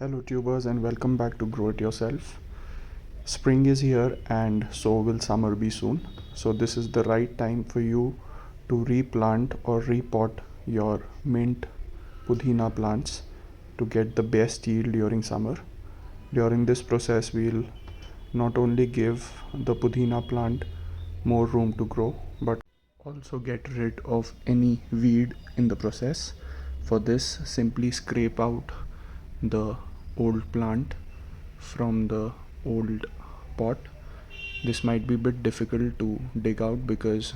Hello tubers and welcome back to Grow It Yourself. Spring is here and so will summer be soon. So this is the right time for you to replant or repot your mint Pudina plants to get the best yield during summer. During this process we'll not only give the Pudina plant more room to grow but also get rid of any weed in the process. For this, simply scrape out the old plant from the old pot. This might be a bit difficult to dig out because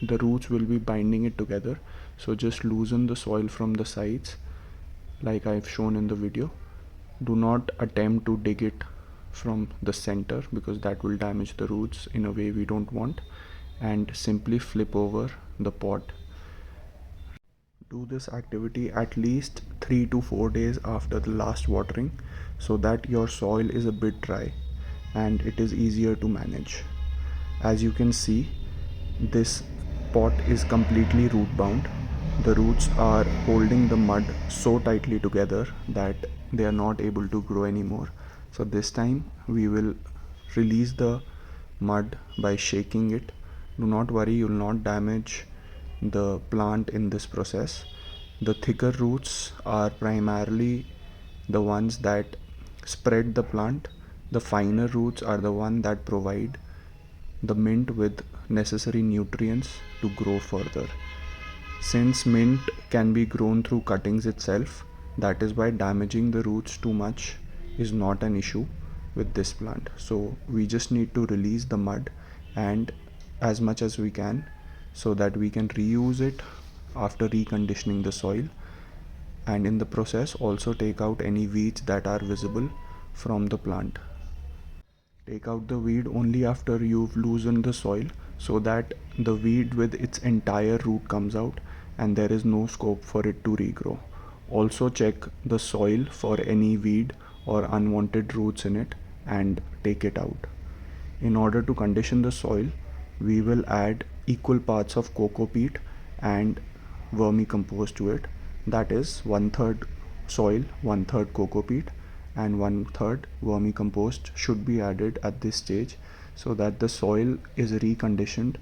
the roots will be binding it together, so just loosen the soil from the sides like I've shown in the video. Do not attempt to dig it from the center because that will damage the roots in a way we don't want, and simply flip over the pot. Do this activity at least 3 to 4 days after the last watering so that your soil is a bit dry and it is easier to manage. As you can see, this pot is completely root bound. The roots are holding the mud so tightly together that they are not able to grow anymore. So this time we will release the mud by shaking it. Do not worry, you will not damage the plant in this process. The thicker roots are primarily the ones that spread the plant. The finer roots are the ones that provide the mint with necessary nutrients to grow further. Since mint can be grown through cuttings itself, that is why damaging the roots too much is not an issue with this plant. So we just need to release the mud and as much as we can so that we can reuse it after reconditioning the soil, and in the process also take out any weeds that are visible from the plant. Take out the weed only after you've loosened the soil so that the weed with its entire root comes out and there is no scope for it to regrow. Also check the soil for any weed or unwanted roots in it and take it out. In order to condition the soil, we will add equal parts of coco peat and vermicompost to it. That is 1/3 soil, 1/3 coco peat and 1/3 vermicompost should be added at this stage so that the soil is reconditioned.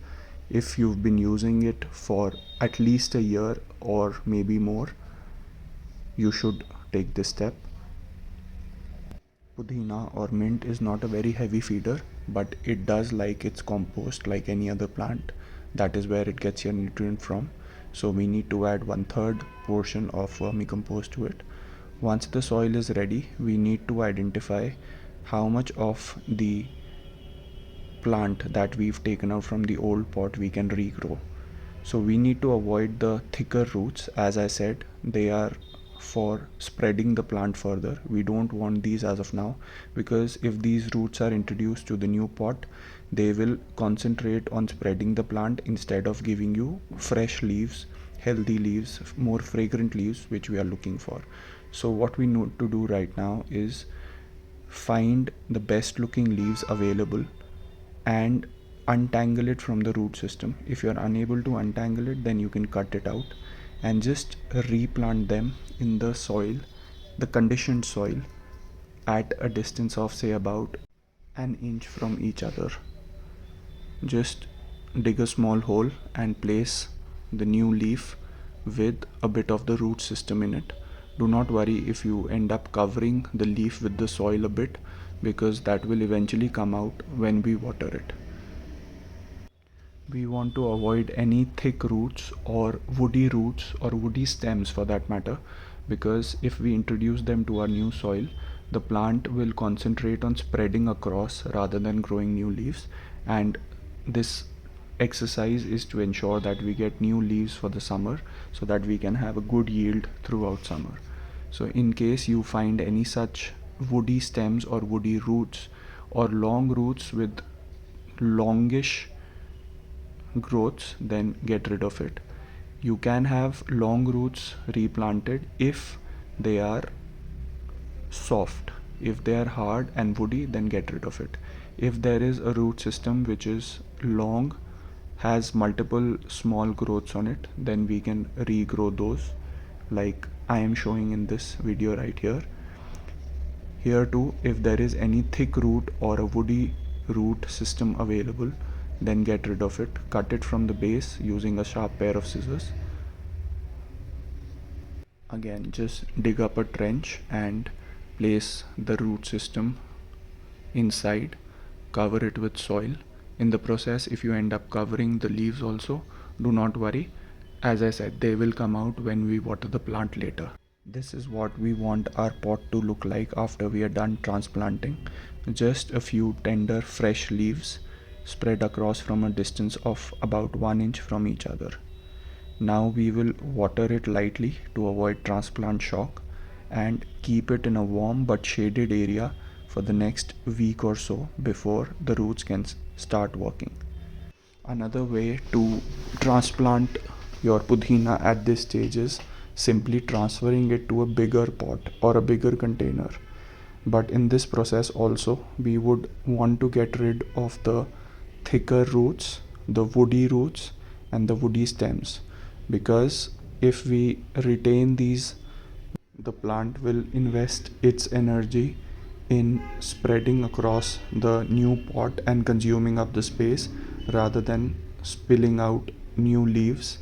If you've been using it for at least a year or maybe more, you should take this step. Pudina or mint is not a very heavy feeder, but it does like its compost like any other plant. That is where it gets your nutrient from. So we need to add 1/3 portion of vermicompost to it. Once the soil is ready, we need to identify how much of the plant that we've taken out from the old pot we can regrow. So we need to avoid the thicker roots. As I said, they are for spreading the plant further. We don't want these as of now because if these roots are introduced to the new pot, they will concentrate on spreading the plant instead of giving you fresh leaves, healthy leaves, more fragrant leaves, which we are looking for. So what we need to do right now is find the best looking leaves available and untangle it from the root system. If you are unable to untangle it, then you can cut it out and just replant them in the soil, the conditioned soil, at a distance of say about an inch from each other. Just dig a small hole and place the new leaf with a bit of the root system in it. Do not worry if you end up covering the leaf with the soil a bit because that will eventually come out when we water it. We want to avoid any thick roots or woody stems for that matter, because if we introduce them to our new soil, the plant will concentrate on spreading across rather than growing new leaves, and this exercise is to ensure that we get new leaves for the summer so that we can have a good yield throughout summer. So in case you find any such woody stems or woody roots or long roots with longish growths, then get rid of it. You can have long roots replanted if they are soft. If they are hard and woody, then get rid of it. If there is a root system which is long, has multiple small growths on it, then we can regrow those like I am showing in this video right here. Here too, if there is any thick root or a woody root system available, then get rid of it. Cut it from the base using a sharp pair of scissors. Again, just dig up a trench and place the root system inside. Cover it with soil. In the process, if you end up covering the leaves also, do not worry. As I said, they will come out when we water the plant later. This is what we want our pot to look like after we are done transplanting. Just a few tender fresh leaves spread across from a distance of about 1 inch from each other. Now we will water it lightly to avoid transplant shock and keep it in a warm but shaded area for the next week or so before the roots can start working. Another way to transplant your Pudina at this stage is simply transferring it to a bigger pot or a bigger container. But in this process also, we would want to get rid of the thicker roots, the woody roots and the woody stems, because if we retain these, the plant will invest its energy in spreading across the new pot and consuming up the space rather than spilling out new leaves.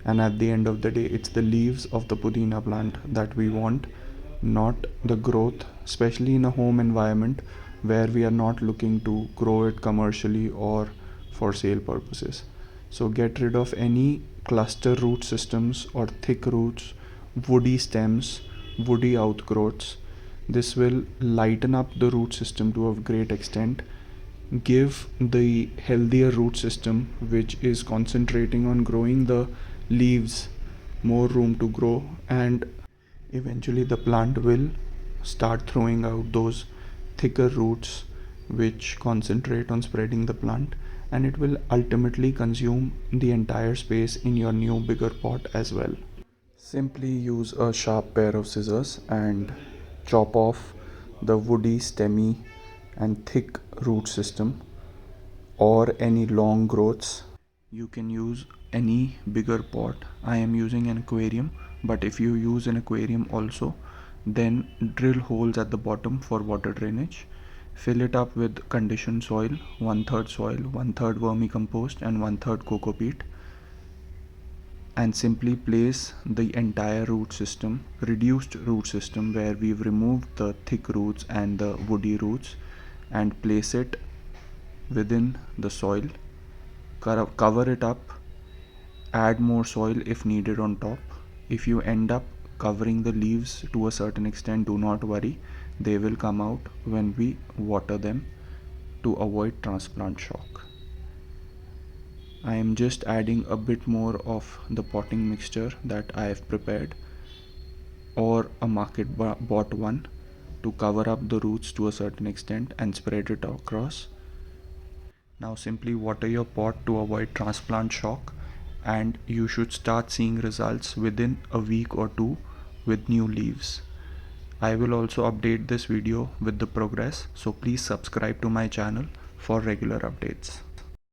And at the end of the day, it's the leaves of the Pudina plant that we want, not the growth, especially in a home environment where we are not looking to grow it commercially or for sale purposes. So get rid of any cluster root systems or thick roots, woody stems, woody outgrowths. This will lighten up the root system to a great extent, give the healthier root system, which is concentrating on growing the leaves, more room to grow, and eventually the plant will start throwing out those thicker roots which concentrate on spreading the plant, and it will ultimately consume the entire space in your new bigger pot as well. Simply use a sharp pair of scissors and chop off the woody, stemmy and thick root system or any long growths. You can use any bigger pot. I am using an aquarium, but if you use an aquarium also, then drill holes at the bottom for water drainage. Fill it up with conditioned soil, 1/3 soil, 1/3 vermicompost and 1/3 coco peat, and simply place the entire root system, reduced root system where we've removed the thick roots and the woody roots, and place it within the soil. Cover it up, add more soil if needed on top. If you end up covering the leaves to a certain extent, do not worry, they will come out when we water them to avoid transplant shock. I am just adding a bit more of the potting mixture that I have prepared, or a market bought one, to cover up the roots to a certain extent and spread it across. Now simply water your pot to avoid transplant shock, and you should start seeing results within a week or two with new leaves. I will also update this video with the progress, so please subscribe to my channel for regular updates.